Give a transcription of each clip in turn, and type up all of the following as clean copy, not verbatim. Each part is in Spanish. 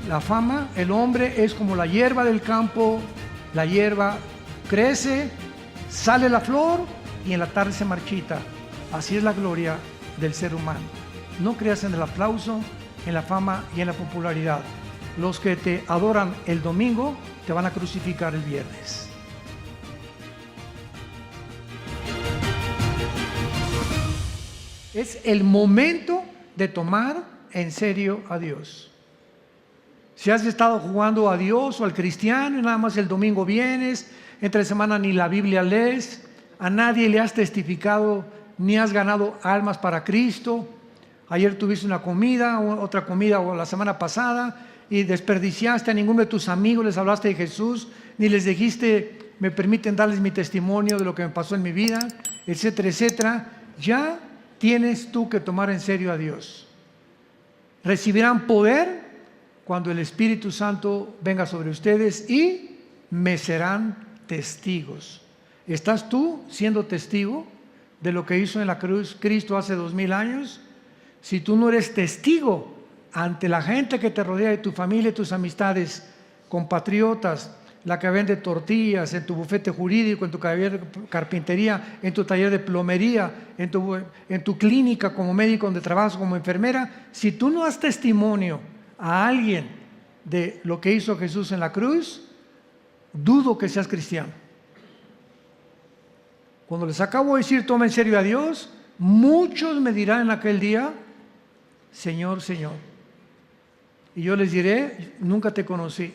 La fama, el hombre es como la hierba del campo, la hierba crece, sale la flor y en la tarde se marchita. Así es la gloria del ser humano. No creas en el aplauso, en la fama y en la popularidad. Los que te adoran el domingo te van a crucificar el viernes. Es el momento de tomar en serio a Dios. Si has estado jugando a Dios o al cristiano y nada más el domingo vienes, entre semana ni la Biblia lees, a nadie le has testificado ni has ganado almas para Cristo, ayer tuviste una comida, otra comida o la semana pasada y desperdiciaste, a ninguno de tus amigos les hablaste de Jesús, ni les dijiste, me permiten darles mi testimonio de lo que me pasó en mi vida, etcétera, etcétera, ya tienes tú que tomar en serio a Dios. Recibirán poder cuando el Espíritu Santo venga sobre ustedes y me serán testigos. ¿Estás tú siendo testigo de lo que hizo en la cruz Cristo hace 2000 años? Si tú no eres testigo ante la gente que te rodea, de tu familia, tus amistades, compatriotas, la que vende tortillas, en tu bufete jurídico, en tu taller de carpintería, en tu taller de plomería, en tu clínica como médico donde trabajas como enfermera, si tú no das testimonio a alguien de lo que hizo Jesús en la cruz, dudo que seas cristiano. Cuando les acabo de decir toma en serio a Dios, muchos me dirán en aquel día, Señor, Señor. Y yo les diré, nunca te conocí.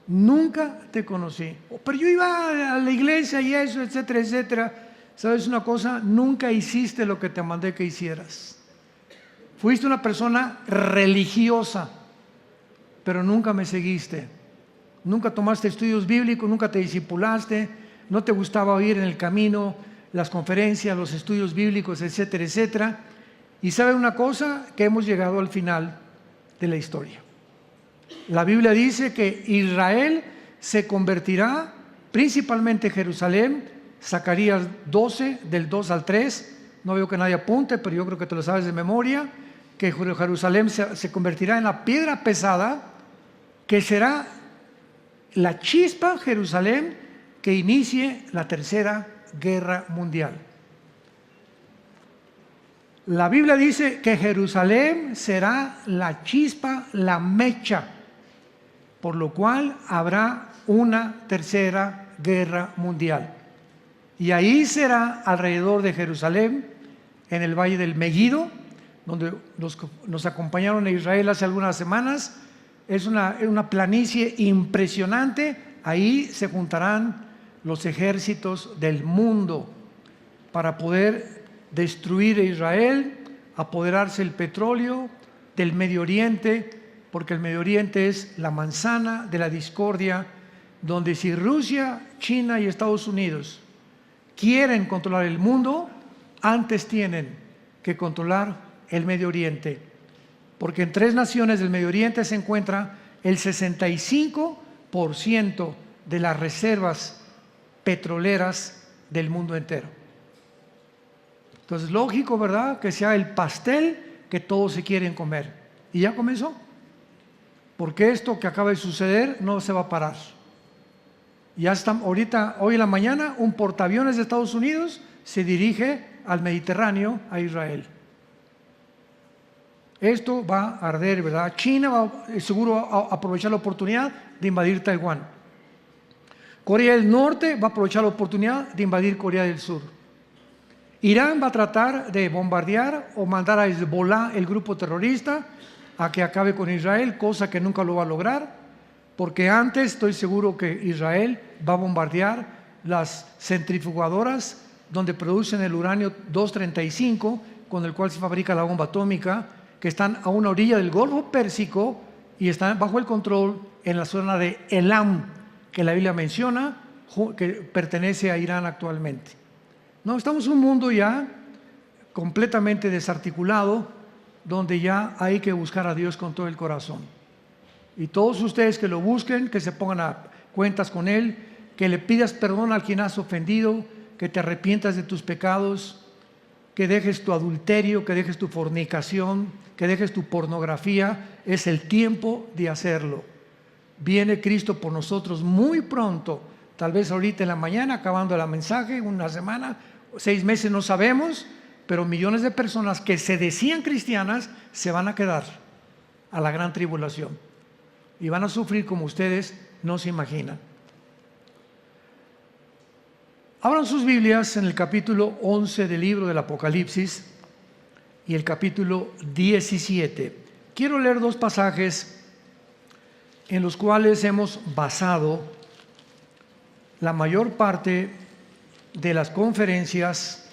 Nunca te conocí. Pero yo iba a la iglesia y eso, etcétera, etcétera. ¿Sabes una cosa? Nunca hiciste lo que te mandé que hicieras. Fuiste una persona religiosa, pero nunca me seguiste. Nunca tomaste estudios bíblicos, nunca te discipulaste, no te gustaba oír en el camino las conferencias, los estudios bíblicos, etcétera, etcétera. Y ¿saben una cosa? Que hemos llegado al final de la historia. La Biblia dice que Israel se convertirá, principalmente Jerusalén, Zacarías 12, del 2 al 3, no veo que nadie apunte, pero yo creo que te lo sabes de memoria, que Jerusalén se convertirá en la piedra pesada, que será la chispa Jerusalén que inicie la tercera guerra mundial. La Biblia dice que Jerusalén será la chispa, la mecha, por lo cual habrá una tercera guerra mundial. Y ahí será alrededor de Jerusalén, en el valle del Megiddo, donde nos acompañaron a Israel hace algunas semanas. Es una planicie impresionante. Ahí se juntarán los ejércitos del mundo para poder destruir a Israel, apoderarse del petróleo, del Medio Oriente, porque el Medio Oriente es la manzana de la discordia, donde si Rusia, China y Estados Unidos quieren controlar el mundo, antes tienen que controlar el Medio Oriente, porque en 3 naciones del Medio Oriente se encuentra el 65% de las reservas petroleras del mundo entero. Entonces, lógico, ¿verdad?, que sea el pastel que todos se quieren comer. Y ya comenzó, porque esto que acaba de suceder no se va a parar. Ya está, hoy en la mañana, un portaaviones de Estados Unidos se dirige al Mediterráneo, a Israel. Esto va a arder, ¿verdad? China va seguro a aprovechar la oportunidad de invadir Taiwán. Corea del Norte va a aprovechar la oportunidad de invadir Corea del Sur. Irán va a tratar de bombardear o mandar a Hezbollah, el grupo terrorista, a que acabe con Israel, cosa que nunca lo va a lograr, porque antes estoy seguro que Israel va a bombardear las centrifugadoras donde producen el uranio 235, con el cual se fabrica la bomba atómica, que están a una orilla del Golfo Pérsico y están bajo el control en la zona de Elam, que la Biblia menciona, que pertenece a Irán actualmente. No, estamos en un mundo ya completamente desarticulado, donde ya hay que buscar a Dios con todo el corazón. Y todos ustedes que lo busquen, que se pongan a cuentas con Él, que le pidas perdón a quien has ofendido, que te arrepientas de tus pecados, que dejes tu adulterio, que dejes tu fornicación, que dejes tu pornografía. Es el tiempo de hacerlo. Viene Cristo por nosotros muy pronto, tal vez ahorita en la mañana, acabando el mensaje, una semana, 6 meses, no sabemos, pero millones de personas que se decían cristianas se van a quedar a la gran tribulación y van a sufrir como ustedes no se imaginan. Abran sus Biblias en el capítulo 11 del libro del Apocalipsis y el capítulo 17. Quiero leer 2 pasajes en los cuales hemos basado la mayor parte de las conferencias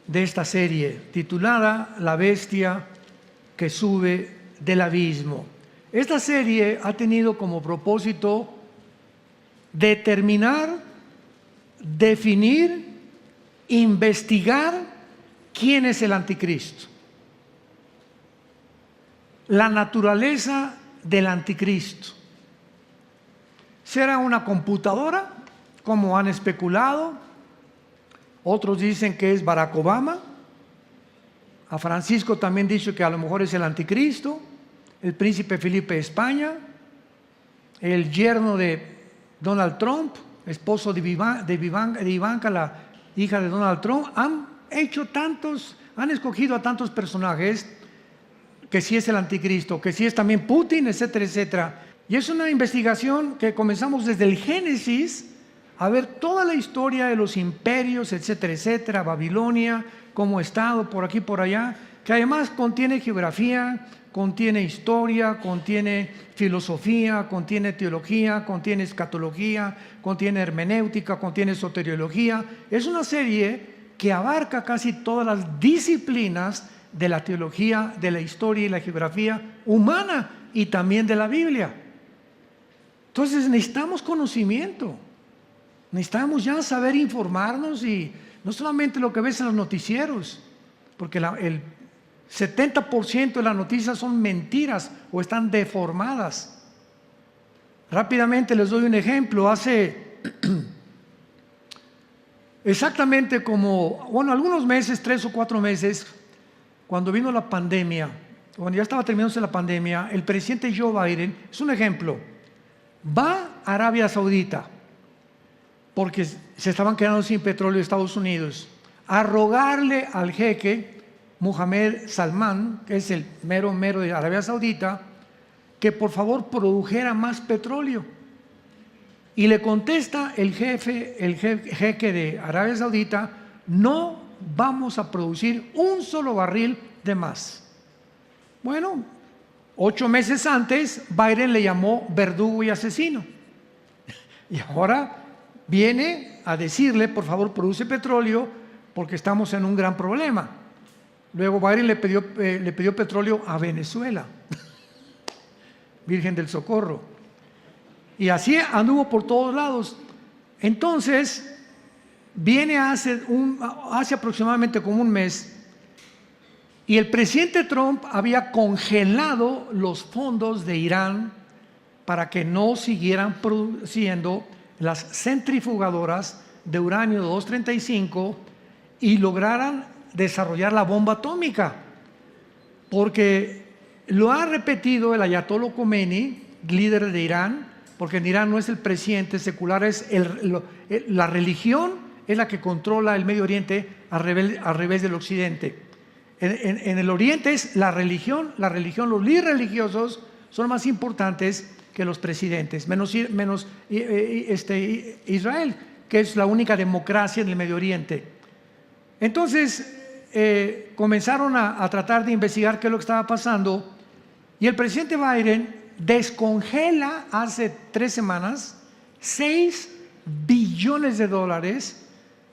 de esta serie, titulada La bestia que sube del abismo. Esta serie ha tenido como propósito determinar, definir, investigar quién es el anticristo, la naturaleza del anticristo. ¿Será una computadora, como han especulado? Otros dicen que es Barack Obama. A Francisco también dicho que a lo mejor es el anticristo. El príncipe Felipe de España, el yerno de Donald Trump, esposo de Ivanka, la hija de Donald Trump. Han escogido a tantos personajes, que si es el anticristo, que si es también Putin, etcétera, etcétera. Y es una investigación que comenzamos desde el Génesis a ver toda la historia de los imperios, etcétera, etcétera, Babilonia, como estado por aquí, por allá, que además contiene geografía, contiene historia, contiene filosofía, contiene teología, contiene escatología, contiene hermenéutica, contiene soteriología. Es una serie que abarca casi todas las disciplinas de la teología, de la historia y la geografía humana y también de la Biblia. Entonces necesitamos conocimiento, necesitamos ya saber informarnos, y no solamente lo que ves en los noticieros, porque el 70% de las noticias son mentiras o están deformadas. Rápidamente les doy un ejemplo. Hace exactamente algunos meses, 3 o 4 meses, cuando vino la pandemia, cuando ya estaba terminándose la pandemia, el presidente Joe Biden, es un ejemplo, va a Arabia Saudita, porque se estaban quedando sin petróleo en Estados Unidos, a rogarle al jeque Mohammed Salman, que es el mero de Arabia Saudita, que por favor produjera más petróleo. Y le contesta el jeque de Arabia Saudita: no vamos a producir un solo barril de más. Bueno, 8 meses antes Biden le llamó verdugo y asesino, y ahora viene a decirle: por favor, produce petróleo porque estamos en un gran problema. Luego Biden le pidió petróleo a Venezuela, Virgen del Socorro, y así anduvo por todos lados. Entonces viene hace aproximadamente como un mes, y el presidente Trump había congelado los fondos de Irán para que no siguieran produciendo las centrifugadoras de uranio 235 y lograran desarrollar la bomba atómica, porque lo ha repetido el ayatollah Khomeini, líder de Irán, porque en Irán no es el presidente secular, es la religión es la que controla el Medio Oriente al revés del Occidente. En el Oriente es la religión, los líderes religiosos son más importantes que los presidentes, menos Israel, que es la única democracia en el Medio Oriente. Entonces comenzaron a tratar de investigar qué es lo que estaba pasando, y el presidente Biden descongela hace 3 semanas $6 billones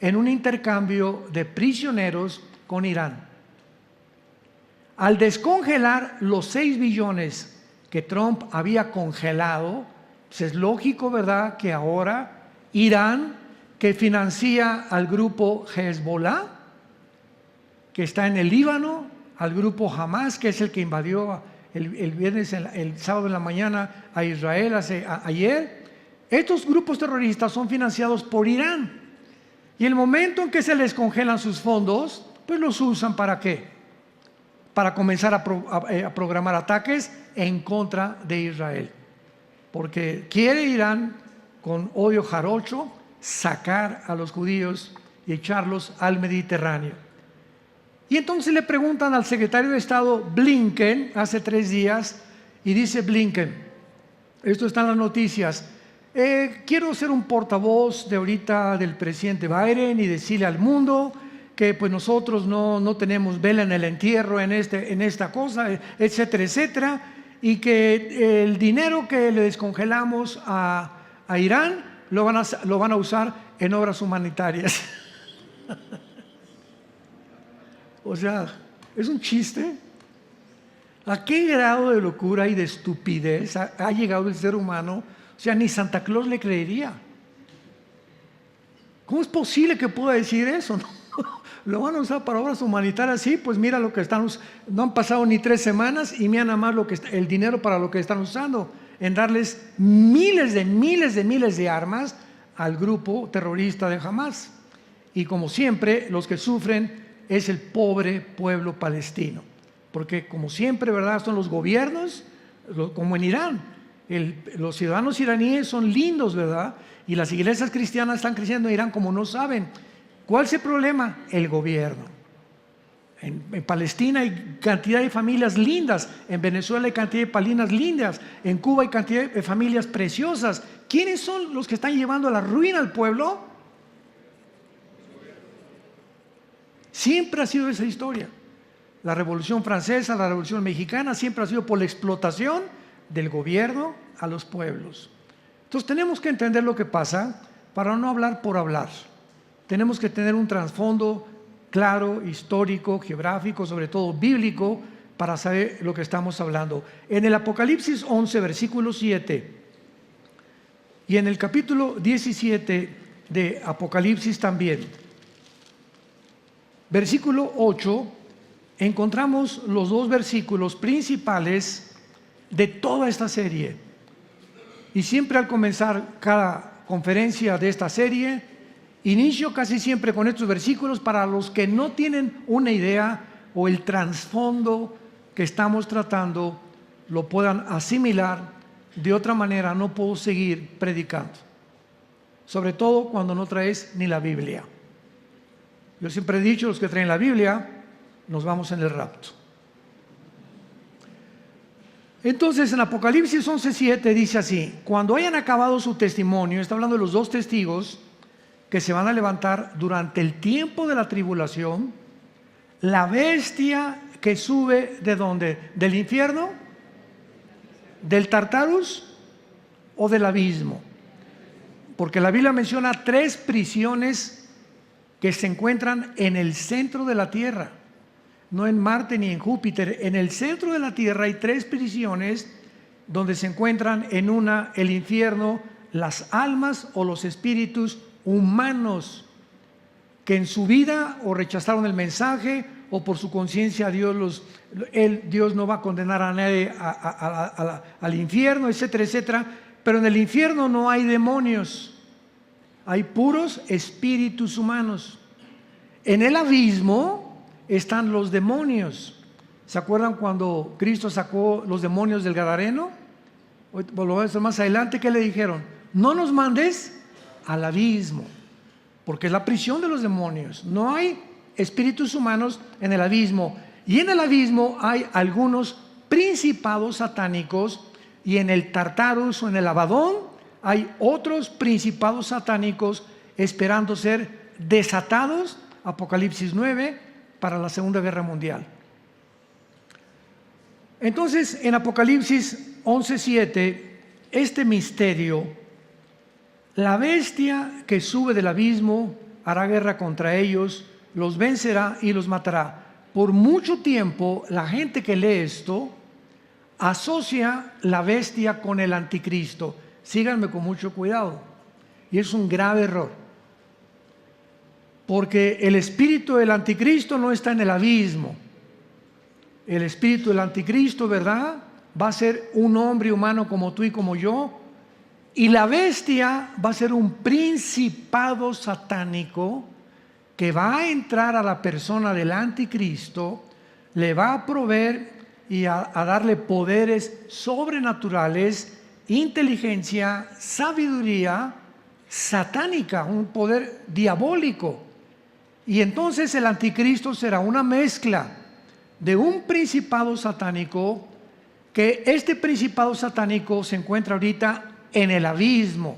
en un intercambio de prisioneros con Irán. Al descongelar los 6 billones que Trump había congelado, pues es lógico, ¿verdad?, que ahora Irán, que financia al grupo Hezbollah, que está en el Líbano, al grupo Hamas, que es el que invadió el sábado en la mañana a Israel ayer, estos grupos terroristas son financiados por Irán. Y el momento en que se les congelan sus fondos, pues los usan ¿para qué? Para comenzar a programar ataques en contra de Israel. Porque quiere Irán, con odio jarocho, sacar a los judíos y echarlos al Mediterráneo. Y entonces le preguntan al secretario de Estado Blinken hace 3 días, y dice Blinken, esto está en las noticias, quiero ser un portavoz de ahorita del presidente Biden y decirle al mundo que pues nosotros no tenemos vela en el entierro en esta cosa, etcétera, etcétera, y que el dinero que le descongelamos a Irán lo van a usar en obras humanitarias. O sea, es un chiste. ¿A qué grado de locura y de estupidez ha llegado el ser humano? O sea, ni Santa Claus le creería. ¿Cómo es posible que pueda decir eso? Lo van a usar para obras humanitarias. Sí, pues mira lo que están. No han pasado ni 3 semanas y mira nada más el dinero para lo que están usando, en darles miles de armas al grupo terrorista de Hamas. Y como siempre, los que sufren es el pobre pueblo palestino. Porque como siempre, ¿verdad?, son los gobiernos, como en Irán. Los ciudadanos iraníes son lindos, ¿verdad? Y las iglesias cristianas están creciendo en Irán como no saben. ¿Cuál es el problema? El gobierno. En Palestina hay cantidad de familias lindas, en Venezuela hay cantidad de familias lindas, en Cuba hay cantidad de familias preciosas. ¿Quiénes son los que están llevando a la ruina al pueblo? Siempre ha sido esa historia. La Revolución Francesa, la Revolución Mexicana, siempre ha sido por la explotación del gobierno a los pueblos. Entonces tenemos que entender lo que pasa para no hablar por hablar. Tenemos que tener un trasfondo claro, histórico, geográfico, sobre todo bíblico, para saber lo que estamos hablando. En el Apocalipsis 11, versículo 7, y en el capítulo 17 de Apocalipsis también, versículo 8, encontramos los 2 versículos principales de toda esta serie. Y siempre al comenzar cada conferencia de esta serie, inicio casi siempre con estos versículos para los que no tienen una idea o el trasfondo que estamos tratando lo puedan asimilar. De otra manera no puedo seguir predicando, sobre todo cuando no traes ni la Biblia. Yo siempre he dicho, los que traen la Biblia nos vamos en el rapto. Entonces en Apocalipsis 11:7 dice así: cuando hayan acabado su testimonio, está hablando de los 2 testigos que se van a levantar durante el tiempo de la tribulación, la bestia que sube ¿de dónde? ¿Del infierno? ¿Del Tartarus o del abismo? Porque la Biblia menciona 3 prisiones que se encuentran en el centro de la tierra, no en Marte ni en Júpiter. En el centro de la tierra hay 3 prisiones donde se encuentran en una el infierno, las almas o los espíritus humanos que en su vida o rechazaron el mensaje o por su conciencia Dios no va a condenar a nadie al infierno, etcétera, etcétera. Pero en el infierno no hay demonios, hay puros espíritus humanos. En el abismo están los demonios. ¿Se acuerdan cuando Cristo sacó los demonios del Gadareno? Lo voy a decir más adelante. ¿Qué le dijeron? No nos mandes al abismo, porque es la prisión de los demonios. No hay espíritus humanos en el abismo. Y en el abismo hay algunos principados satánicos, y en el Tartarus o en el Abadón hay otros principados satánicos esperando ser desatados, Apocalipsis 9, para la Segunda Guerra Mundial. Entonces en Apocalipsis 11:7, este misterio, la bestia que sube del abismo hará guerra contra ellos, los vencerá y los matará. Por mucho tiempo la gente que lee esto asocia la bestia con el anticristo. Síganme con mucho cuidado, y es un grave error, porque el espíritu del anticristo no está en el abismo. El espíritu del anticristo, ¿verdad?, va a ser un hombre humano como tú y como yo. Y la bestia va a ser un principado satánico que va a entrar a la persona del anticristo, le va a proveer y a darle poderes sobrenaturales, inteligencia, sabiduría satánica, un poder diabólico. Y entonces el anticristo será una mezcla de un principado satánico, que este principado satánico se encuentra ahorita en el abismo.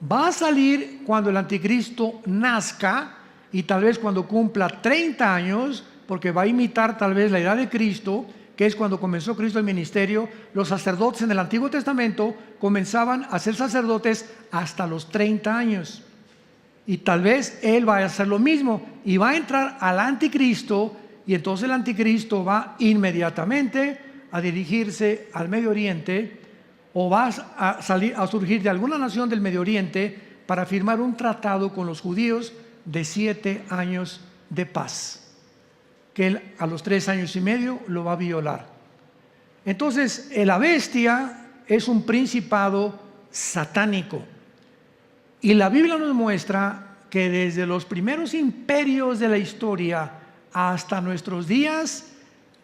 Va a salir cuando el anticristo nazca y tal vez cuando cumpla 30 años, porque va a imitar tal vez la edad de Cristo, que es cuando comenzó Cristo el ministerio. Los sacerdotes en el Antiguo Testamento comenzaban a ser sacerdotes hasta los 30 años. Y tal vez él va a hacer lo mismo y va a entrar al anticristo, y entonces el anticristo va inmediatamente a dirigirse al Medio Oriente, o va a surgir de alguna nación del Medio Oriente para firmar un tratado con los judíos de 7 años de paz, que él a los 3 años y medio lo va a violar. Entonces la bestia es un principado satánico, y la Biblia nos muestra que desde los primeros imperios de la historia hasta nuestros días,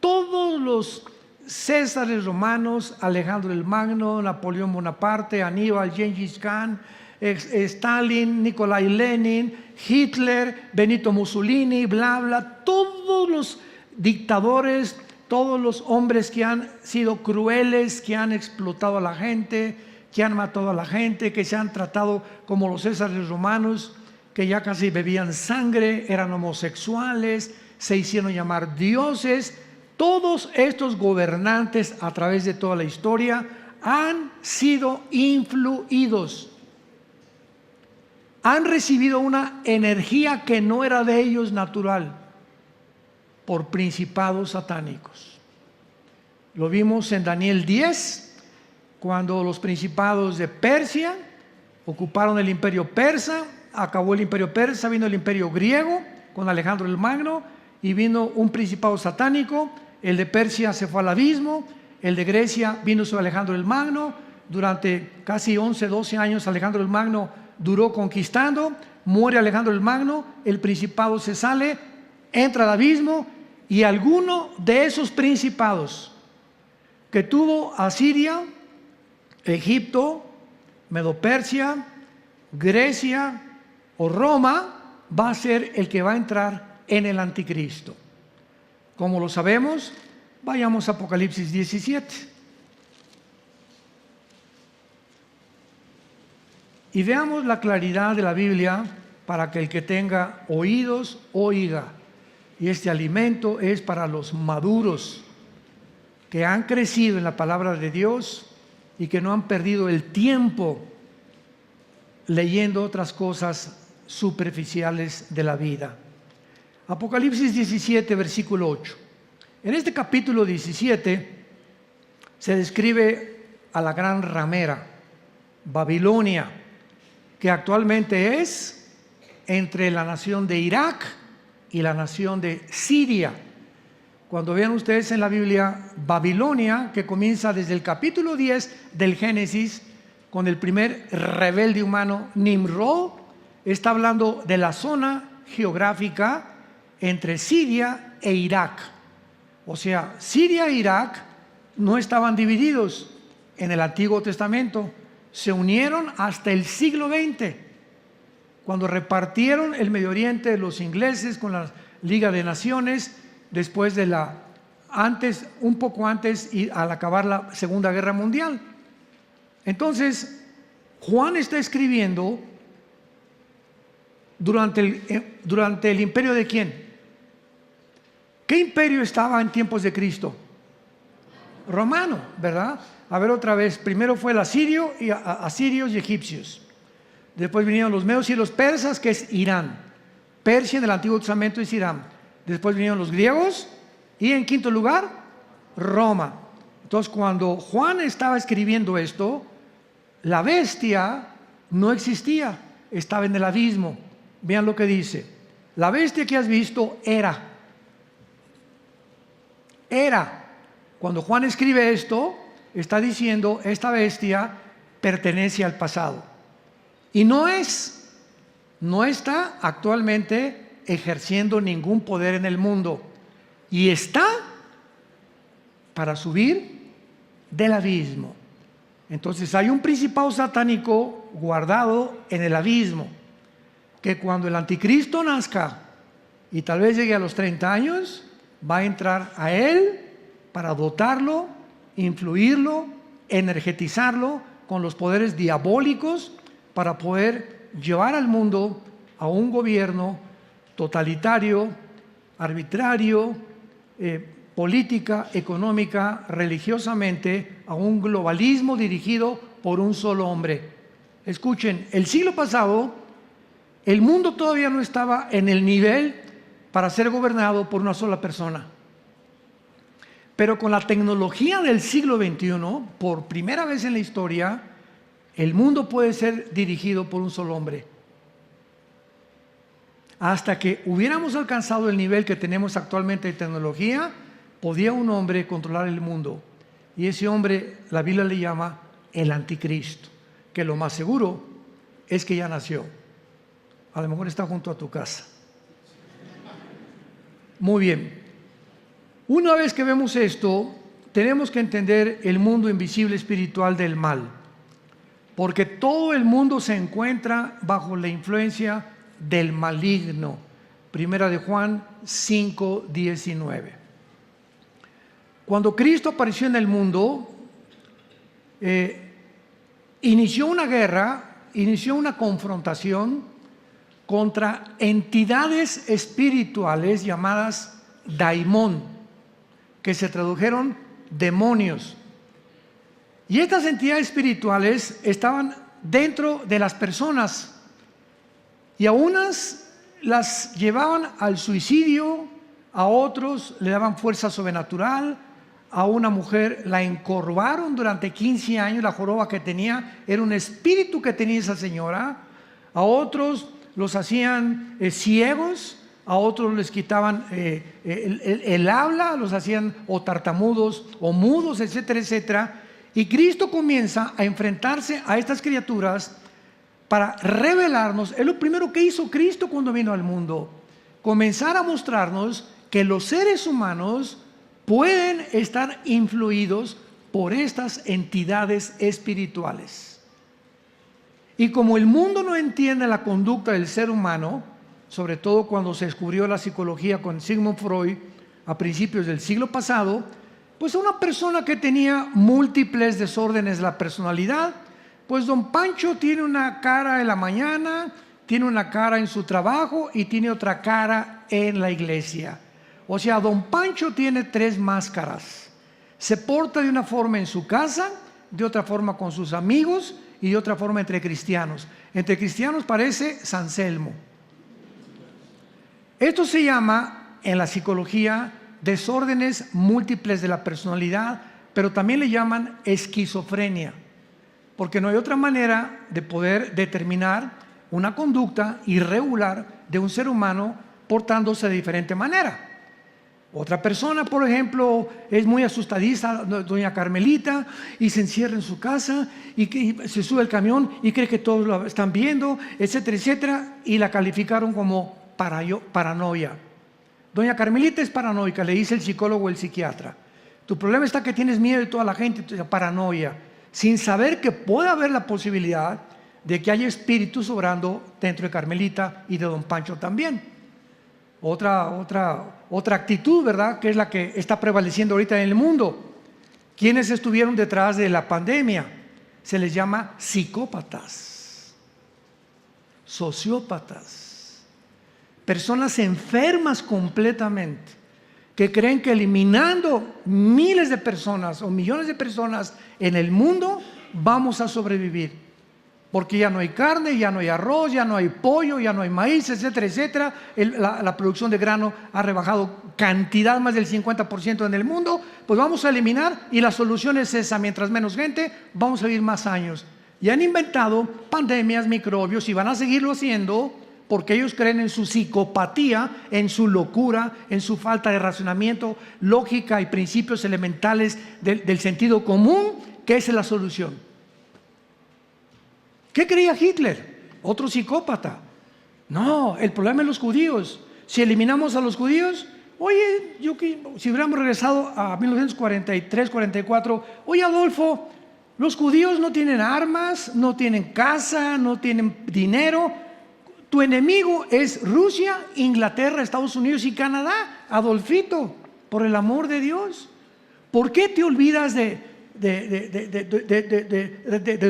todos los Césares romanos, Alejandro el Magno, Napoleón Bonaparte, Aníbal, Gengis Khan, Stalin, Nikolai Lenin, Hitler, Benito Mussolini, bla bla, todos los dictadores, todos los hombres que han sido crueles, que han explotado a la gente, que han matado a la gente, que se han tratado como los Césares romanos, que ya casi bebían sangre, eran homosexuales, se hicieron llamar dioses. Todos estos gobernantes a través de toda la historia han sido influidos, han recibido una energía que no era de ellos natural, por principados satánicos. Lo vimos en Daniel 10, cuando los principados de Persia ocuparon el imperio persa. Acabó el imperio persa, vino el imperio griego con Alejandro el Magno, y vino un principado satánico. El de Persia se fue al abismo, el de Grecia vino sobre Alejandro el Magno. Durante casi 11, 12 años Alejandro el Magno duró conquistando. Muere Alejandro el Magno, el principado se sale, entra al abismo, y alguno de esos principados que tuvo Asiria, Egipto, Medo-Persia, Grecia o Roma, va a ser el que va a entrar en el anticristo. ¿Cómo lo sabemos? Vayamos a Apocalipsis 17. Y veamos la claridad de la Biblia, para que el que tenga oídos oiga. Y este alimento es para los maduros, que han crecido en la palabra de Dios y que no han perdido el tiempo leyendo otras cosas superficiales de la vida. Apocalipsis 17, versículo 8. En este capítulo 17 se describe a la gran ramera, Babilonia, que actualmente es entre la nación de Irak y la nación de Siria. Cuando vean ustedes en la Biblia Babilonia, que comienza desde el capítulo 10 del Génesis, con el primer rebelde humano, Nimrod, está hablando de la zona geográfica entre Siria e Irak. O sea, Siria e Irak no estaban divididos en el Antiguo Testamento, se unieron hasta el siglo XX, cuando repartieron el Medio Oriente los ingleses con la Liga de Naciones, después de un poco antes, y al acabar la Segunda Guerra Mundial. Entonces, Juan está escribiendo durante el imperio de ¿quién? ¿Qué imperio estaba en tiempos de Cristo? Romano, ¿verdad? A ver otra vez, primero fue el asirio, y asirios y egipcios. Después vinieron los medos y los persas, que es Irán. Persia en el Antiguo Testamento es Irán. Después vinieron los griegos, y en quinto lugar, Roma. Entonces, cuando Juan estaba escribiendo esto, la bestia no existía, estaba en el abismo. Vean lo que dice: la bestia que has visto era. Cuando Juan escribe esto, está diciendo, esta bestia pertenece al pasado. Y no está actualmente ejerciendo ningún poder en el mundo y está para subir del abismo. Entonces hay un principado satánico guardado en el abismo, que cuando el anticristo nazca y tal vez llegue a los 30 años, va a entrar a él para dotarlo, influirlo, energetizarlo con los poderes diabólicos para poder llevar al mundo a un gobierno totalitario, arbitrario, política, económica, religiosamente, a un globalismo dirigido por un solo hombre. Escuchen, el siglo pasado, el mundo todavía no estaba en el nivel para ser gobernado por una sola persona. Pero con la tecnología del siglo XXI, por primera vez en la historia, el mundo puede ser dirigido por un solo hombre. Hasta que hubiéramos alcanzado el nivel que tenemos actualmente de tecnología, podía un hombre controlar el mundo. Y ese hombre, la Biblia le llama el anticristo, que lo más seguro es que ya nació. A lo mejor está junto a tu casa. Muy bien. Una vez que vemos esto, tenemos que entender el mundo invisible espiritual del mal, porque todo el mundo se encuentra bajo la influencia del maligno. Primera de Juan 5:19. Cuando Cristo apareció en el mundo, inició una guerra, inició una confrontación contra entidades espirituales llamadas daimón, que se tradujeron demonios. Y estas entidades espirituales estaban dentro de las personas y a unas las llevaban al suicidio, a otros le daban fuerza sobrenatural, a una mujer la encorvaron durante 15 años, la joroba que tenía era un espíritu que tenía esa señora, a otros los hacían ciegos, a otros les quitaban el habla, los hacían o tartamudos o mudos, etcétera, etcétera. Y Cristo comienza a enfrentarse a estas criaturas para revelarnos. Es lo primero que hizo Cristo cuando vino al mundo, comenzar a mostrarnos que los seres humanos pueden estar influidos por estas entidades espirituales. Y como el mundo no entiende la conducta del ser humano, sobre todo cuando se descubrió la psicología con Sigmund Freud a principios del siglo pasado, pues una persona que tenía múltiples desórdenes de la personalidad, pues don Pancho tiene una cara en la mañana, tiene una cara en su trabajo y tiene otra cara en la iglesia. O sea, don Pancho tiene 3 máscaras. Se porta de una forma en su casa, de otra forma con sus amigos y de otra forma entre cristianos. Entre cristianos parece San Selmo. Esto se llama en la psicología desórdenes múltiples de la personalidad, pero también le llaman esquizofrenia, porque no hay otra manera de poder determinar una conducta irregular de un ser humano portándose de diferente manera. Otra persona, por ejemplo, es muy asustadiza, doña Carmelita, y se encierra en su casa y se sube al camión y cree que todos lo están viendo, etcétera, etcétera, y la calificaron como paranoia. Doña Carmelita es paranoica, le dice el psicólogo o el psiquiatra. Tu problema está que tienes miedo de toda la gente, paranoia, sin saber que puede haber la posibilidad de que haya espíritus obrando dentro de Carmelita y de don Pancho también. Otra actitud, ¿verdad?, que es la que está prevaleciendo ahorita en el mundo. ¿Quiénes estuvieron detrás de la pandemia? Se les llama psicópatas, sociópatas, personas enfermas completamente, que creen que eliminando miles de personas o millones de personas en el mundo vamos a sobrevivir. Porque ya no hay carne, ya no hay arroz, ya no hay pollo, ya no hay maíz, etcétera, etcétera. La producción de grano ha rebajado cantidad más del 50% en el mundo. Pues vamos a eliminar y la solución es esa: mientras menos gente, vamos a vivir más años. Y han inventado pandemias, microbios, y van a seguirlo haciendo porque ellos creen en su psicopatía, en su locura, en su falta de razonamiento, lógica y principios elementales del sentido común, que esa es la solución. ¿Qué creía Hitler? Otro psicópata. No, el problema es los judíos. si eliminamos a los judíos, oye, si hubiéramos regresado a 1943, 44, oye Adolfo, los judíos no tienen armas, no tienen casa, no tienen dinero. Tu enemigo es Rusia, Inglaterra, Estados Unidos y Canadá. Adolfito, por el amor de Dios, ¿por qué te olvidas de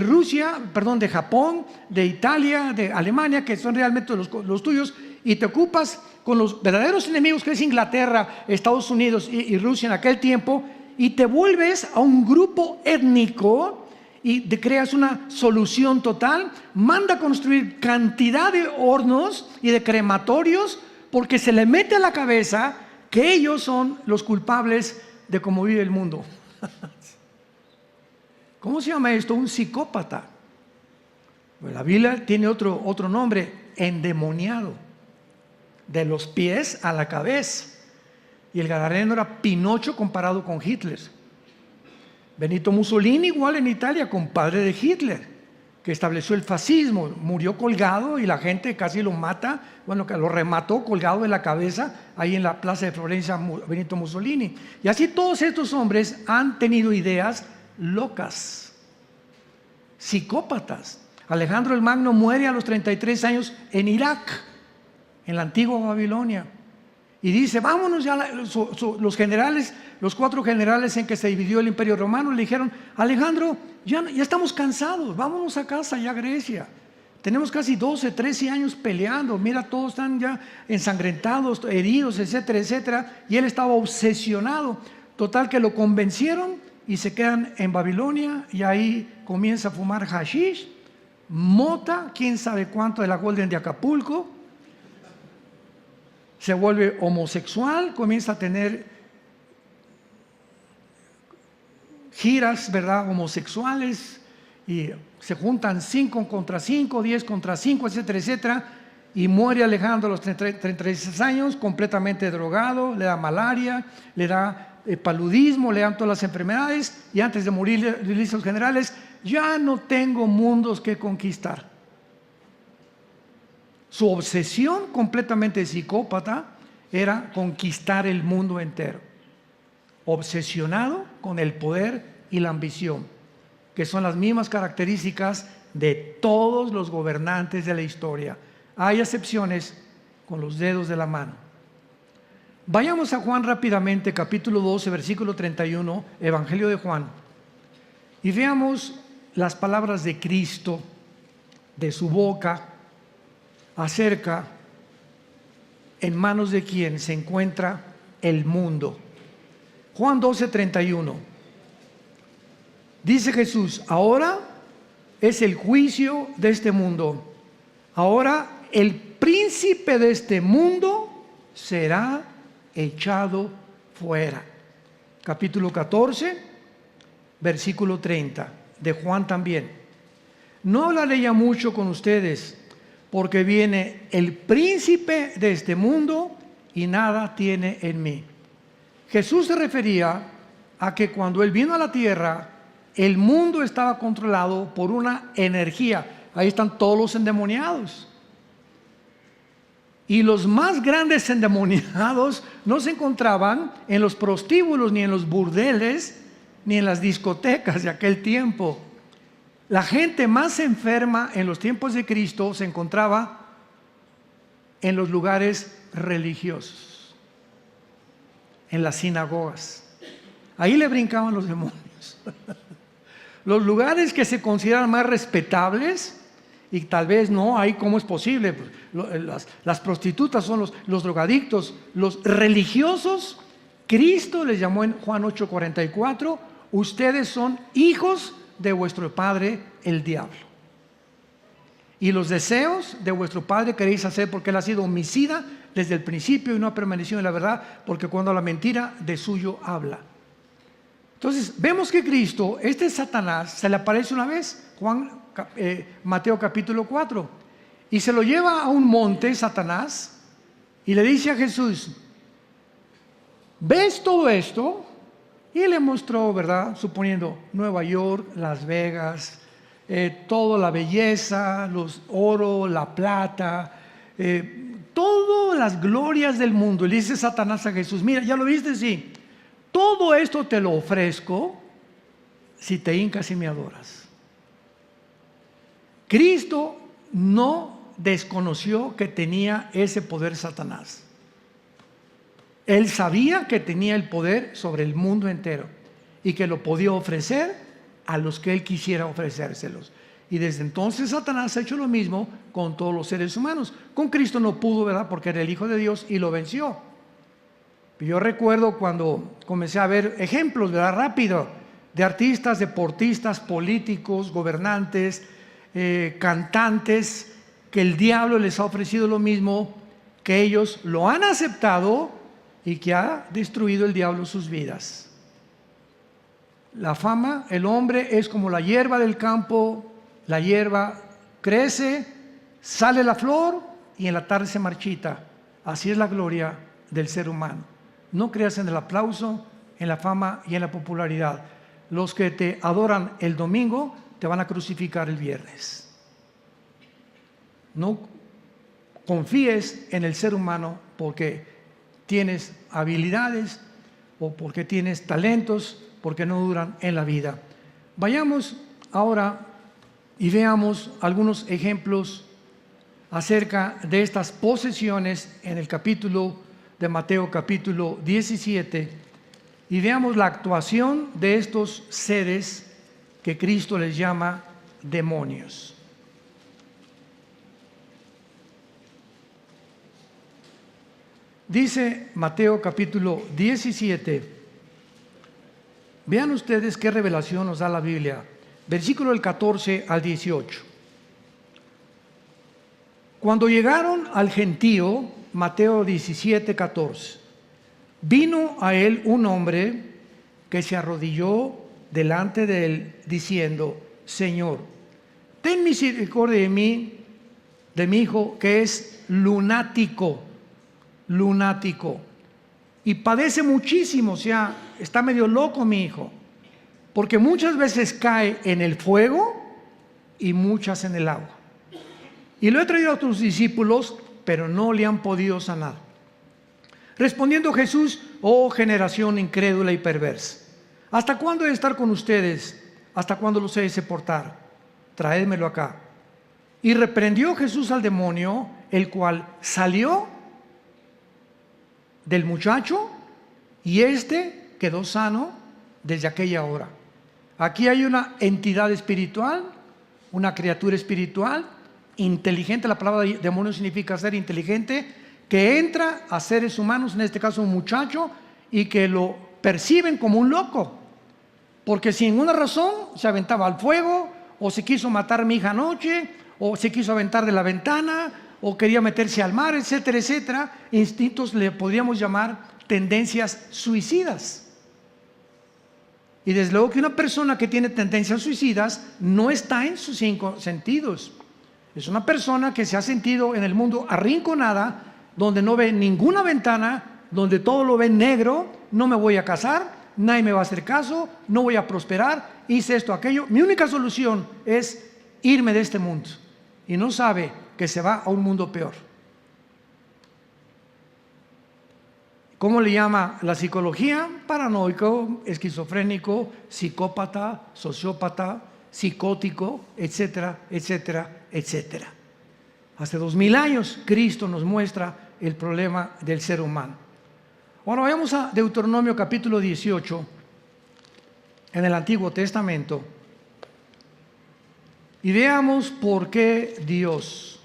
Rusia, perdón, de Japón, de Italia, de Alemania, que son realmente los tuyos, y te ocupas con los verdaderos enemigos que es Inglaterra, Estados Unidos y Rusia en aquel tiempo, y te vuelves a un grupo étnico y te creas una solución total? Manda a construir cantidad de hornos y de crematorios porque se le mete a la cabeza que ellos son los culpables de cómo vive el mundo. ¿Cómo se llama esto? Un psicópata. Pues la Biblia tiene otro nombre, endemoniado, de los pies a la cabeza. Y el gadareno era Pinocho comparado con Hitler. Benito Mussolini igual en Italia, compadre de Hitler, que estableció el fascismo, murió colgado y la gente casi lo mata, bueno, que lo remató colgado de la cabeza ahí en la plaza de Florencia, Benito Mussolini. Y así todos estos hombres han tenido ideas locas, psicópatas. Alejandro el Magno muere a los 33 años en Irak, en la antigua Babilonia. Y dice, vámonos ya, los generales, los 4 generales en que se dividió el Imperio Romano, le dijeron, Alejandro, ya estamos cansados, vámonos a casa ya a Grecia. Tenemos casi 12, 13 años peleando, mira, todos están ya ensangrentados, heridos, etcétera, etcétera. Y él estaba obsesionado, total que lo convencieron y se quedan en Babilonia y ahí comienza a fumar hashish, mota, quién sabe cuánto de la Golden de Acapulco. Se vuelve homosexual, comienza a tener giras, ¿verdad?, homosexuales, y se juntan 5 contra 5, 10 contra 5, etcétera, etcétera, y muere Alejandro a los 36 años, completamente drogado, le da malaria, le da paludismo, le dan todas las enfermedades, y antes de morir le dice a los generales, ya no tengo mundos que conquistar. Su obsesión completamente psicópata era conquistar el mundo entero, obsesionado con el poder y la ambición, que son las mismas características de todos los gobernantes de la historia. Hay excepciones con los dedos de la mano. Vayamos a Juan rápidamente, capítulo 12, versículo 31, Evangelio de Juan, y veamos las palabras de Cristo, de su boca, acerca en manos de quién se encuentra el mundo. Juan 12, 31. Dice Jesús, ahora es el juicio de este mundo. Ahora el príncipe de este mundo será echado fuera. Capítulo 14, versículo 30, de Juan también. No hablaré ya mucho con ustedes, porque viene el príncipe de este mundo y nada tiene en mí. Jesús se refería a que cuando Él vino a la tierra, el mundo estaba controlado por una energía. Ahí están todos los endemoniados. Y los más grandes endemoniados no se encontraban en los prostíbulos, ni en los burdeles, ni en las discotecas de aquel tiempo. La gente más enferma en los tiempos de Cristo se encontraba en los lugares religiosos, en las sinagogas. Ahí le brincaban los demonios. Los lugares que se consideran más respetables, y tal vez no, ahí cómo es posible, las prostitutas son los drogadictos, los religiosos. Cristo les llamó en Juan 8:44, ustedes son hijos de vuestro padre el diablo, y los deseos de vuestro padre queréis hacer, porque él ha sido homicida desde el principio y no ha permanecido en la verdad, porque cuando la mentira de suyo habla. Entonces vemos que Cristo, este Satanás, se le aparece una vez, Mateo capítulo 4, y se lo lleva a un monte Satanás y le dice a Jesús, ¿ves todo esto? Y le mostró, ¿verdad?, suponiendo Nueva York, Las Vegas, toda la belleza, los oro, la plata, todas las glorias del mundo. Le dice Satanás a Jesús: mira, ¿ya lo viste? Sí. Todo esto te lo ofrezco si te hincas y me adoras. Cristo no desconoció que tenía ese poder Satanás. Él sabía que tenía el poder sobre el mundo entero y que lo podía ofrecer a los que él quisiera ofrecérselos. Y desde entonces Satanás ha hecho lo mismo con todos los seres humanos. Con Cristo no pudo, ¿verdad? Porque era el Hijo de Dios y lo venció. Yo recuerdo cuando comencé a ver ejemplos, ¿verdad? Rápido, de artistas, deportistas, políticos, gobernantes, cantantes, que el diablo les ha ofrecido lo mismo, que ellos lo han aceptado y que ha destruido el diablo sus vidas. La fama, el hombre es como la hierba del campo. La hierba crece, sale la flor y en la tarde se marchita. Así es la gloria del ser humano. No creas en el aplauso, en la fama y en la popularidad. Los que te adoran el domingo te van a crucificar el viernes. No confíes en el ser humano porque tienes habilidades o porque tienes talentos, porque no duran en la vida. Vayamos ahora y veamos algunos ejemplos acerca de estas posesiones en el capítulo de Mateo, capítulo 17, y veamos la actuación de estos seres que Cristo les llama demonios. Dice Mateo capítulo 17, vean ustedes qué revelación nos da la Biblia, versículo del 14 al 18. Cuando llegaron al gentío, Mateo 17, 14, vino a él un hombre que se arrodilló delante de él diciendo: Señor, ten misericordia de mí, de mi hijo que es lunático, y padece muchísimo. O sea, está medio loco mi hijo, porque muchas veces cae en el fuego y muchas en el agua. Y lo he traído a tus discípulos, pero no le han podido sanar. Respondiendo Jesús: oh generación incrédula y perversa, ¿hasta cuándo he de estar con ustedes? ¿Hasta cuándo los he de soportar? Traédmelo acá. Y reprendió Jesús al demonio, el cual salió del muchacho, y éste quedó sano desde aquella hora. Aquí hay una entidad espiritual, una criatura espiritual inteligente. La palabra demonio significa ser inteligente, que entra a seres humanos, en este caso un muchacho, y que lo perciben como un loco, porque sin ninguna razón se aventaba al fuego, o se quiso matar a mi hija anoche, o se quiso aventar de la ventana, o quería meterse al mar, etcétera, etcétera. Instintos le podríamos llamar tendencias suicidas. Y desde luego que una persona que tiene tendencias suicidas no está en sus 5 sentidos. Es una persona que se ha sentido en el mundo arrinconada, donde no ve ninguna ventana, donde todo lo ve negro. No me voy a casar, nadie me va a hacer caso, no voy a prosperar, hice esto, aquello. Mi única solución es irme de este mundo. Y no sabe que se va a un mundo peor. ¿Cómo le llama la psicología? Paranoico, esquizofrénico, psicópata, sociópata, psicótico, etcétera, etcétera, etcétera. Hace 2000 años Cristo nos muestra el problema del ser humano. Ahora vayamos a Deuteronomio capítulo 18 en el Antiguo Testamento y veamos por qué Dios,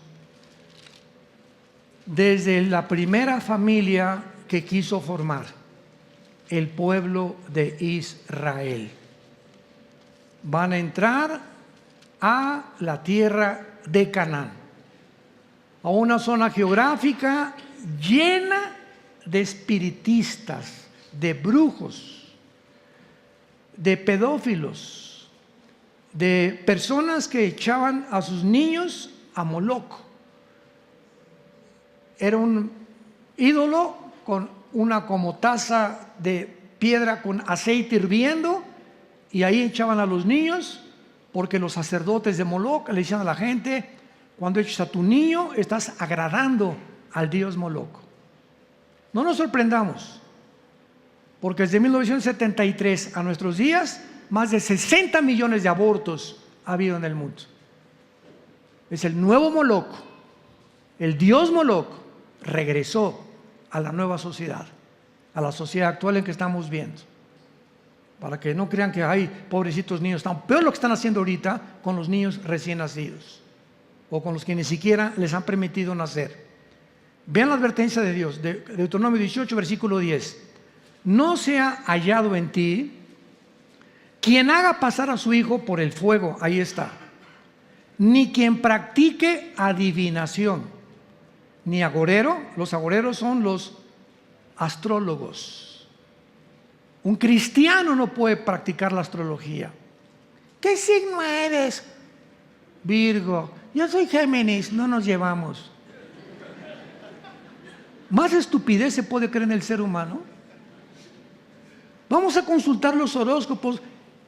desde la primera familia que quiso formar, el pueblo de Israel, van a entrar a la tierra de Canaán, a una zona geográfica llena de espiritistas, de brujos, de pedófilos, de personas que echaban a sus niños a Moloc. Era un ídolo con una como taza de piedra con aceite hirviendo, y ahí echaban a los niños, porque los sacerdotes de Moloc le decían a la gente: cuando eches a tu niño estás agradando al dios Moloch. No nos sorprendamos, porque desde 1973 a nuestros días, más de 60 millones de abortos ha habido en el mundo. Es el nuevo Moloch, el dios Moloch regresó a la nueva sociedad, a la sociedad actual en que estamos viendo. Para que no crean que hay pobrecitos niños, están peor lo que están haciendo ahorita con los niños recién nacidos, o con los que ni siquiera les han permitido nacer. Vean la advertencia de Dios, de Deuteronomio 18, versículo 10. No sea hallado en ti quien haga pasar a su hijo por el fuego, ahí está, ni quien practique adivinación, ni agorero. Los agoreros son los astrólogos. Un cristiano no puede practicar la astrología. ¿Qué signo eres? Virgo. Yo soy Géminis. No nos llevamos. Más estupidez se puede creer en el ser humano. Vamos a consultar los horóscopos.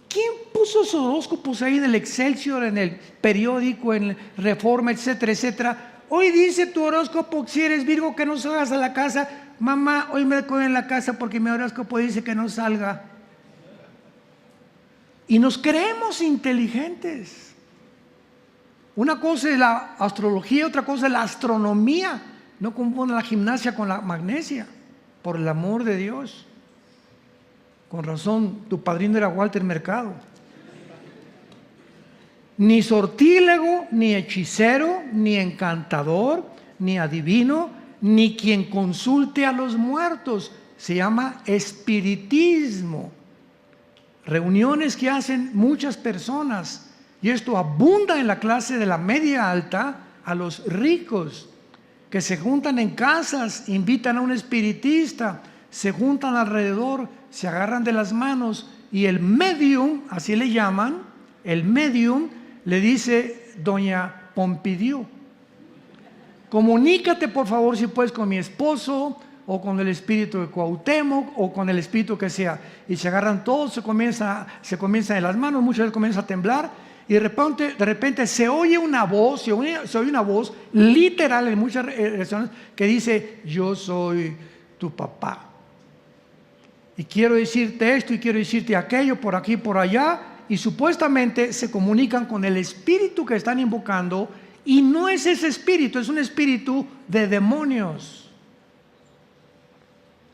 ¿Quién puso esos horóscopos ahí en el Excelsior, en el periódico, en Reforma, etcétera, etcétera? Hoy dice tu horóscopo, si eres Virgo, que no salgas a la casa. Mamá, hoy me quedo en la casa porque mi horóscopo dice que no salga. Y nos creemos inteligentes. Una cosa es la astrología, otra cosa es la astronomía. No confundan la gimnasia con la magnesia, por el amor de Dios. Con razón, tu padrino era Walter Mercado. Ni sortílego, ni hechicero, ni encantador, ni adivino, ni quien consulte a los muertos. Se llama espiritismo. Reuniones que hacen muchas personas. Y esto abunda en la clase de la media alta, a los ricos, que se juntan en casas, invitan a un espiritista, se juntan alrededor, se agarran de las manos y el medium, así le llaman, el medium le dice: doña Pompidiu, comunícate por favor si puedes con mi esposo o con el espíritu de Cuauhtémoc o con el espíritu que sea. Y se agarran todos, se comienzan en las manos, muchas veces comienza a temblar y de repente se oye una voz, se oye una voz literal en muchas regiones que dice: yo soy tu papá. Y quiero decirte esto y quiero decirte aquello, por aquí, por allá. Y supuestamente se comunican con el espíritu que están invocando. Y no es ese espíritu, es un espíritu de demonios.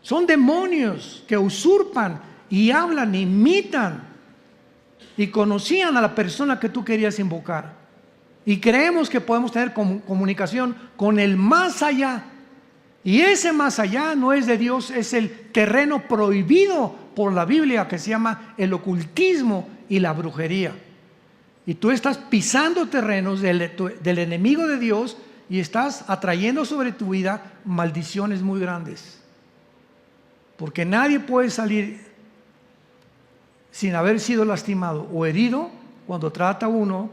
Son demonios que usurpan y hablan, imitan. Y conocían a la persona que tú querías invocar. Y creemos que podemos tener comunicación con el más allá. Y ese más allá no es de Dios, es el terreno prohibido por la Biblia, que se llama el ocultismo y la brujería. Y tú estás pisando terrenos del enemigo de Dios y estás atrayendo sobre tu vida maldiciones muy grandes. Porque nadie puede salir sin haber sido lastimado o herido cuando trata uno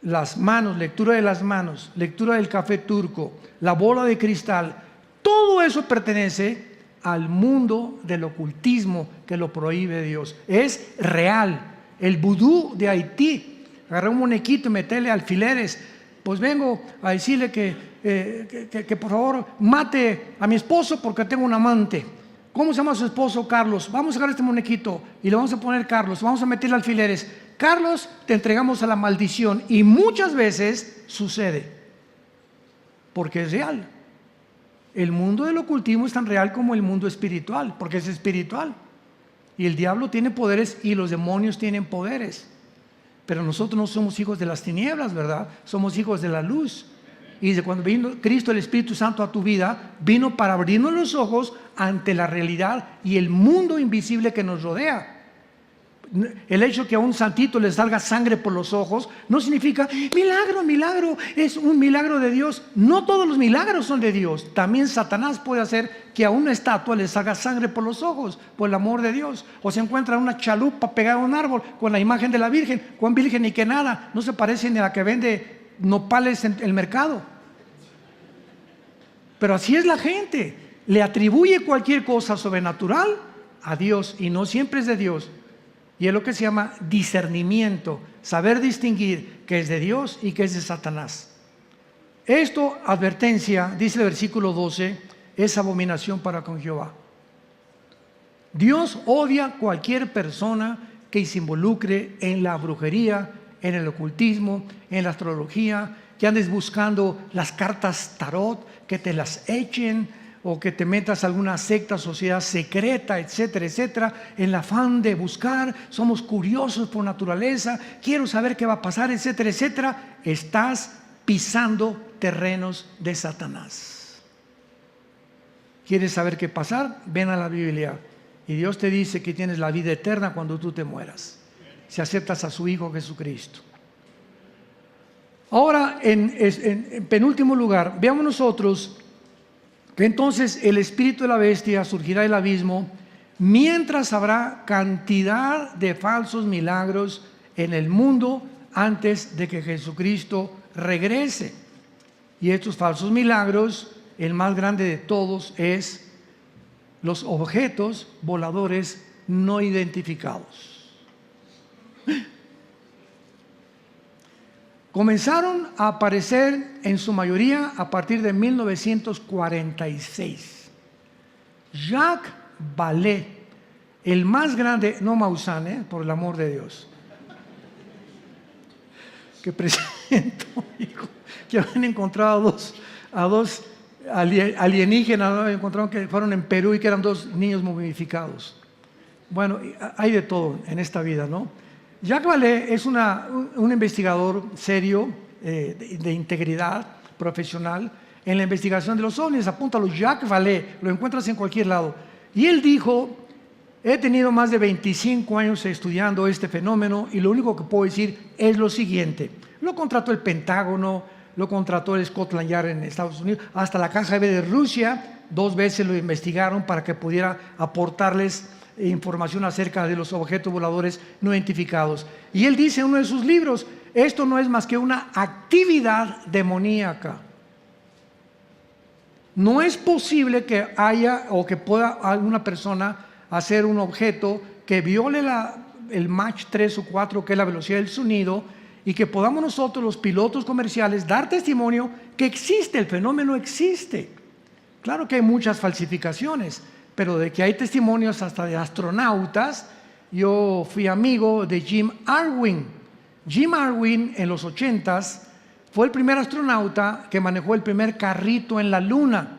las manos, lectura de las manos, lectura del café turco, la bola de cristal. Todo eso pertenece al mundo del ocultismo que lo prohíbe Dios. Es real. El vudú de Haití, agarrar un muñequito y meterle alfileres. Pues vengo a decirle que por favor mate a mi esposo porque tengo un amante. ¿Cómo se llama su esposo? Carlos. Vamos a agarrar este muñequito y le vamos a poner Carlos. Vamos a meterle alfileres. Carlos, te entregamos a la maldición. Y muchas veces sucede porque es real. El mundo del ocultismo es tan real como el mundo espiritual, porque es espiritual. Y el diablo tiene poderes y los demonios tienen poderes. Pero nosotros no somos hijos de las tinieblas, ¿verdad? Somos hijos de la luz. Y de cuando vino Cristo, el Espíritu Santo a tu vida, vino para abrirnos los ojos ante la realidad y el mundo invisible que nos rodea. El hecho que a un santito le salga sangre por los ojos no significa milagro, es un milagro de Dios. No todos los milagros son de Dios. También Satanás puede hacer que a una estatua le salga sangre por los ojos, por el amor de Dios. O se encuentra una chalupa pegada a un árbol con la imagen de la Virgen. ¿Cuán virgen y que nada? No se parece ni a la que vende nopales en el mercado. Pero así es la gente. Le atribuye cualquier cosa sobrenatural a Dios y no siempre es de Dios. Y es lo que se llama discernimiento, saber distinguir qué es de Dios y qué es de Satanás. Esto, advertencia, dice el versículo 12, es abominación para con Jehová. Dios odia cualquier persona que se involucre en la brujería, en el ocultismo, en la astrología, que andes buscando las cartas tarot, que te las echen, o que te metas a alguna secta, sociedad secreta, etcétera, etcétera, en el afán de buscar. Somos curiosos por naturaleza, quiero saber qué va a pasar, etcétera, etcétera. Estás pisando terrenos de Satanás. ¿Quieres saber qué pasar? Ven a la Biblia. Y Dios te dice que tienes la vida eterna cuando tú te mueras, si aceptas a su Hijo Jesucristo. Ahora, en penúltimo lugar, veamos nosotros que entonces el espíritu de la bestia surgirá del abismo, mientras habrá cantidad de falsos milagros en el mundo antes de que Jesucristo regrese. Y estos falsos milagros, el más grande de todos es los objetos voladores no identificados. Comenzaron a aparecer en su mayoría a partir de 1946. Jacques Vallée, el más grande, no Maussan, por el amor de Dios, que presento, que habían encontrado a dos alienígenas, encontraron que fueron en Perú y que eran 2 niños momificados. Bueno, hay de todo en esta vida, ¿no? Jacques Vallée es un investigador serio, de integridad profesional en la investigación de los ovnis. Apúntalo, Jacques Vallée, lo encuentras en cualquier lado. Y él dijo: he tenido más de 25 años estudiando este fenómeno y lo único que puedo decir es lo siguiente. Lo contrató el Pentágono, lo contrató el Scotland Yard en Estados Unidos, hasta la KGB de Rusia, 2 veces lo investigaron para que pudiera aportarles información acerca de los objetos voladores no identificados. Y él dice en uno de sus libros: esto no es más que una actividad demoníaca. No es posible que haya o que pueda alguna persona hacer un objeto que viole el Mach 3 o 4, que es la velocidad del sonido, y que podamos nosotros, los pilotos comerciales, dar testimonio que existe, el fenómeno existe. Claro que hay muchas falsificaciones, pero de que hay testimonios hasta de astronautas. Yo fui amigo de Jim Irwin. Jim Irwin en los 80s fue el primer astronauta que manejó el primer carrito en la luna.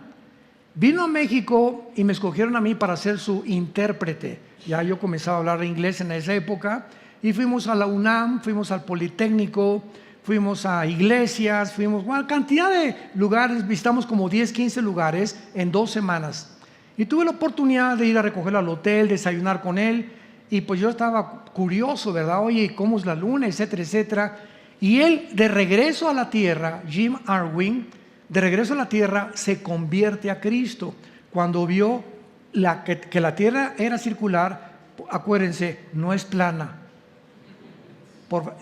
Vino a México y me escogieron a mí para ser su intérprete. Ya yo comenzaba a hablar inglés en esa época y fuimos a la UNAM, fuimos al Politécnico, fuimos a iglesias, fuimos a cantidad de lugares, visitamos como 10, 15 lugares en 2 semanas. Y tuve la oportunidad de ir a recogerlo al hotel, desayunar con él, y pues yo estaba curioso, ¿verdad? Oye, ¿cómo es la luna? Etcétera, etcétera. Y él, de regreso a la tierra, Jim Irwin, de regreso a la tierra, se convierte a Cristo. Cuando vio que la tierra era circular, acuérdense, no es plana.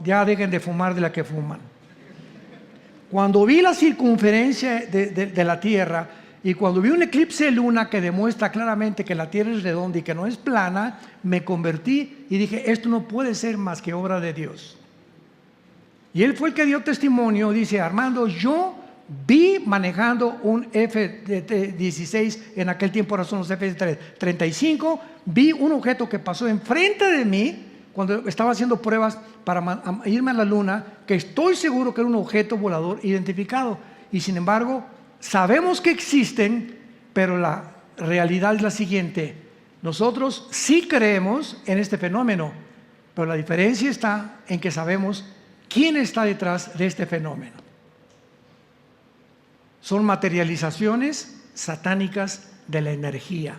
Ya dejen de fumar de la que fuman. Cuando vi la circunferencia de la tierra, y cuando vi un eclipse de luna que demuestra claramente que la tierra es redonda y que no es plana, me convertí y dije: esto no puede ser más que obra de Dios. Y él fue el que dio testimonio. Dice: Armando, yo vi manejando un F-16, en aquel tiempo eran los F-35, vi un objeto que pasó enfrente de mí cuando estaba haciendo pruebas para irme a la luna, que estoy seguro que era un objeto volador identificado. Y sin embargo, sabemos que existen, pero la realidad es la siguiente: nosotros sí creemos en este fenómeno, pero la diferencia está en que sabemos quién está detrás de este fenómeno. Son materializaciones satánicas de la energía.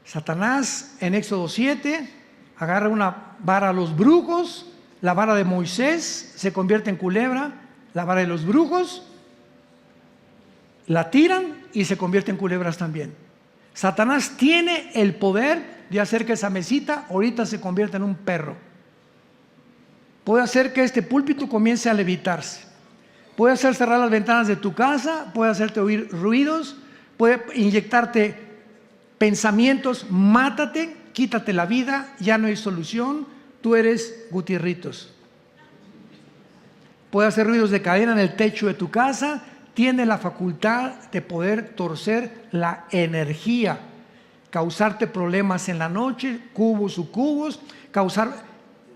Satanás en Éxodo 7 agarra una vara a los brujos, la vara de Moisés se convierte en culebra, la vara de los brujos la tiran y se convierte en culebras también. Satanás tiene el poder de hacer que esa mesita ahorita se convierta en un perro. Puede hacer que este púlpito comience a levitarse. Puede hacer cerrar las ventanas de tu casa, puede hacerte oír ruidos, puede inyectarte pensamientos: mátate, quítate la vida, ya no hay solución, tú eres Gutierritos. puede hacer ruidos de cadena en el techo de tu casa, tiene la facultad de poder torcer la energía, causarte problemas en la noche, cubos, sucubos, causar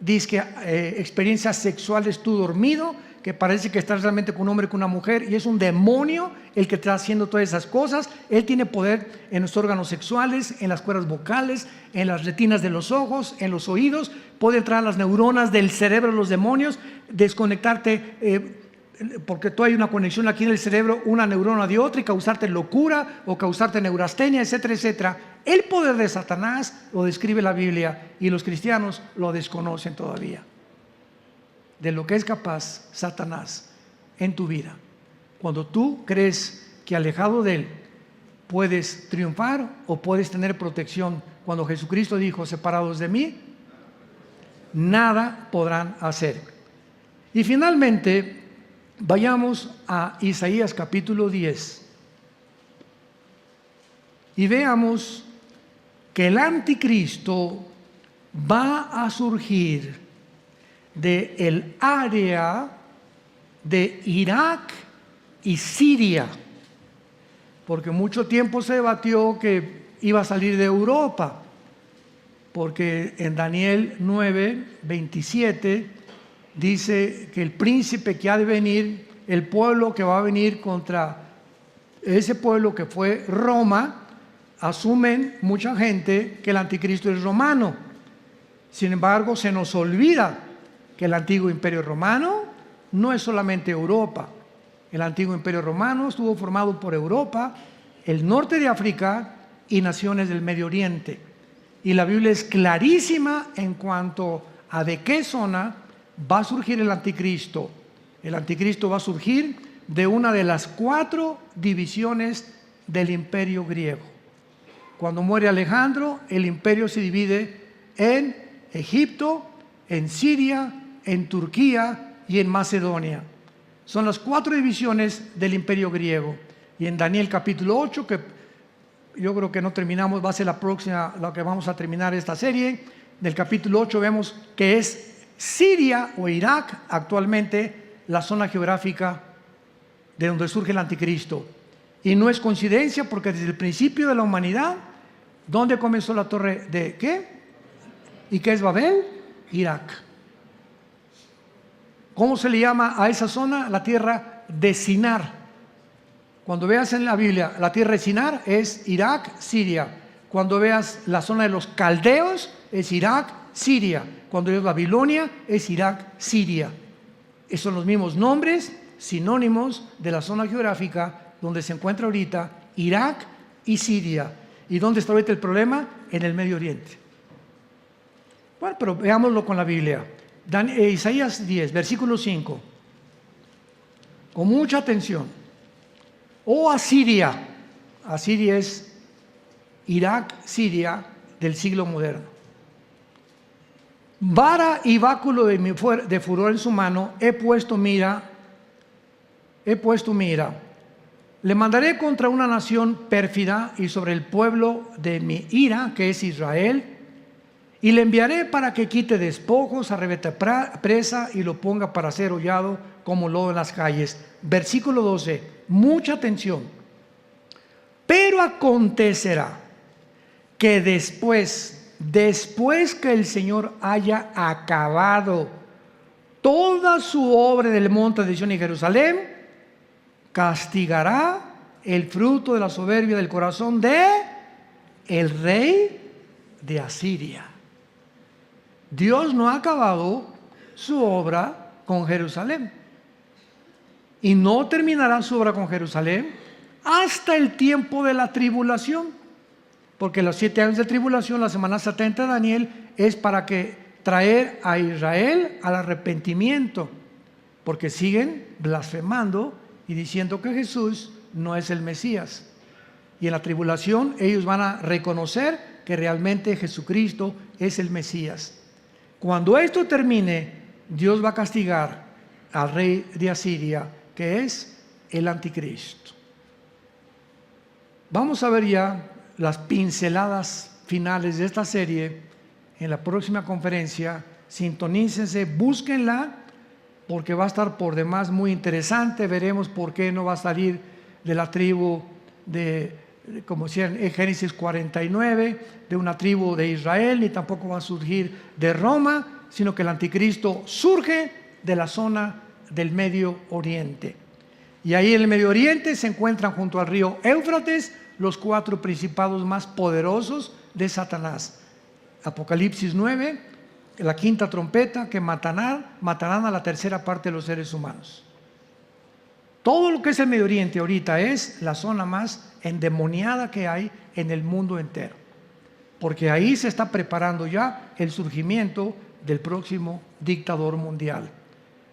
experiencias sexuales tú dormido, que parece que estás realmente con un hombre, con una mujer, y es un demonio el que está haciendo todas esas cosas. Él tiene poder en los órganos sexuales, en las cuerdas vocales, en las retinas de los ojos, en los oídos. Puede entrar a las neuronas del cerebro de los demonios, desconectarte, porque tú hay una conexión aquí en el cerebro, una neurona de otra, y causarte locura o causarte neurastenia, etcétera, etcétera. El poder de Satanás lo describe la Biblia y los cristianos lo desconocen todavía. De lo que es capaz Satanás en tu vida. Cuando tú crees que alejado de él puedes triunfar o puedes tener protección, cuando Jesucristo dijo: separados de mí, nada podrán hacer. Y finalmente, vayamos a Isaías capítulo 10 y veamos que el anticristo va a surgir del área de Irak y Siria, porque mucho tiempo se debatió que iba a salir de Europa, porque en Daniel 9:27 dice que el príncipe que ha de venir, el pueblo que va a venir contra ese pueblo que fue Roma, asumen mucha gente que el anticristo es romano. Sin embargo, se nos olvida que el antiguo imperio romano no es solamente Europa. El antiguo imperio romano estuvo formado por Europa, el norte de África y naciones del Medio Oriente. Y la Biblia es clarísima en cuanto a de qué zona va a surgir el anticristo. El anticristo va a surgir de una de las 4 divisiones del imperio griego. Cuando muere Alejandro, el imperio se divide en Egipto, en Siria, en Turquía y en Macedonia. Son las 4 divisiones del imperio griego. Y en Daniel capítulo 8, que yo creo que no terminamos, va a ser la próxima, la que vamos a terminar esta serie, del capítulo 8 vemos que es Siria o Irak actualmente la zona geográfica de donde surge el anticristo. Y no es coincidencia, porque desde el principio de la humanidad, ¿dónde comenzó la torre de qué? ¿Y qué es Babel? Irak. ¿Cómo se le llama a esa zona? La tierra de Sinar. Cuando veas en la Biblia la tierra de Sinar es Irak, Siria. Cuando veas la zona de los caldeos es Irak, Siria. Cuando veas Babilonia es Irak, Siria. Esos son los mismos nombres sinónimos de la zona geográfica donde se encuentra ahorita Irak y Siria. ¿Y dónde está ahorita el problema? En el Medio Oriente. Bueno, pero veámoslo con la Biblia. Isaías 10, versículo 5. Con mucha atención. Oh Asiria. Asiria es Irak, Siria del siglo moderno. Vara y báculo de furor en su mano, he puesto mira. Le mandaré contra una nación pérfida y sobre el pueblo de mi ira, que es Israel, y le enviaré para que quite despojos, arrebate presa y lo ponga para ser hollado como lodo en las calles. Versículo 12, mucha atención. Pero acontecerá que después que el Señor haya acabado toda su obra del monte de Sion y Jerusalén, castigará el fruto de la soberbia del corazón de el rey de Asiria. Dios no ha acabado su obra con Jerusalén y no terminará su obra con Jerusalén hasta el tiempo de la tribulación, porque los 7 años de tribulación, la semana 70 de Daniel, es para que traer a Israel al arrepentimiento, porque siguen blasfemando y diciendo que Jesús no es el Mesías. Y en la tribulación ellos van a reconocer que realmente Jesucristo es el Mesías. Cuando esto termine, Dios va a castigar al rey de Asiria, que es el anticristo. Vamos a ver ya las pinceladas finales de esta serie en la próxima conferencia. Sintonícense, búsquenla porque va a estar por demás muy interesante. Veremos por qué no va a salir de la tribu como decía en Génesis 49, de una tribu de Israel, ni tampoco va a surgir de Roma, sino que el anticristo surge de la zona del Medio Oriente. Y ahí en el Medio Oriente se encuentran junto al río Éufrates los 4 principados más poderosos de Satanás. Apocalipsis 9, la 5ª trompeta, que matarán a la 3ª parte de los seres humanos. Todo lo que es el Medio Oriente ahorita es la zona más endemoniada que hay en el mundo entero, porque ahí se está preparando ya el surgimiento del próximo dictador mundial.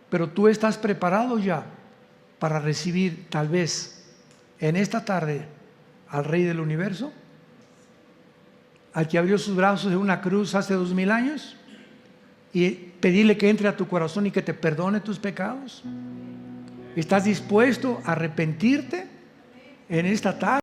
Pero tú estás preparado ya para recibir tal vez en esta tarde al Rey del Universo, al que abrió sus brazos en una cruz hace 2000 años, y pedirle que entre a tu corazón y que te perdone tus pecados. ¿Estás dispuesto a arrepentirte en esta tarde?